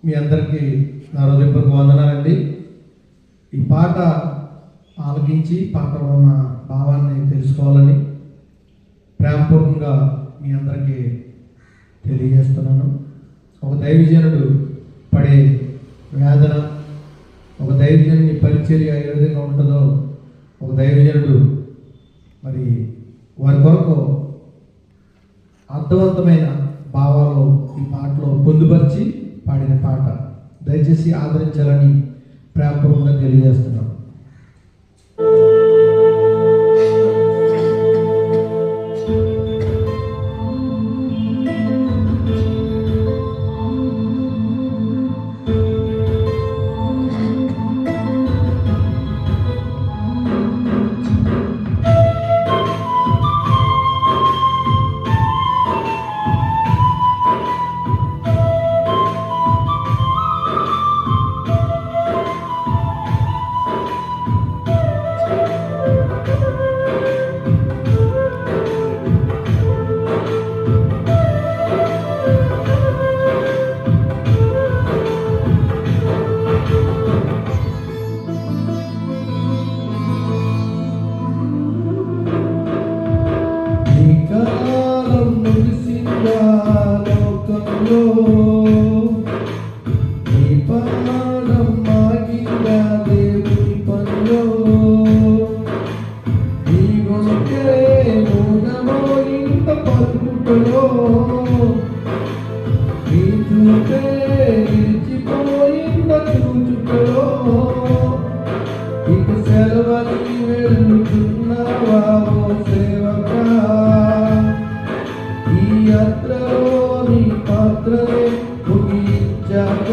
మీ అందరికీ నా హృదయపూర్వక వందనాలండి. ఈ పాట ఆలకించి పాటలో ఉన్న భావాన్ని తెలుసుకోవాలని ప్రేమపూర్వకంగా మీ అందరికీ తెలియజేస్తున్నాను. ఒక దైవజనుడు పడే వేదన, ఒక దైవజనుని పరిచర్య ఏ విధంగా ఉంటుందో, ఒక దైవజనుడు మరి వారి కొరకు అర్థవంతమైన భావాలు ఈ పాటలో పొందుపరిచి పాడిన పాట. దయచేసి ఆదరించాలని ప్రేమపూర్వకంగా తెలియజేస్తున్నాను. ఈ యాత్రలో నీ పాత్రనే ముగించాక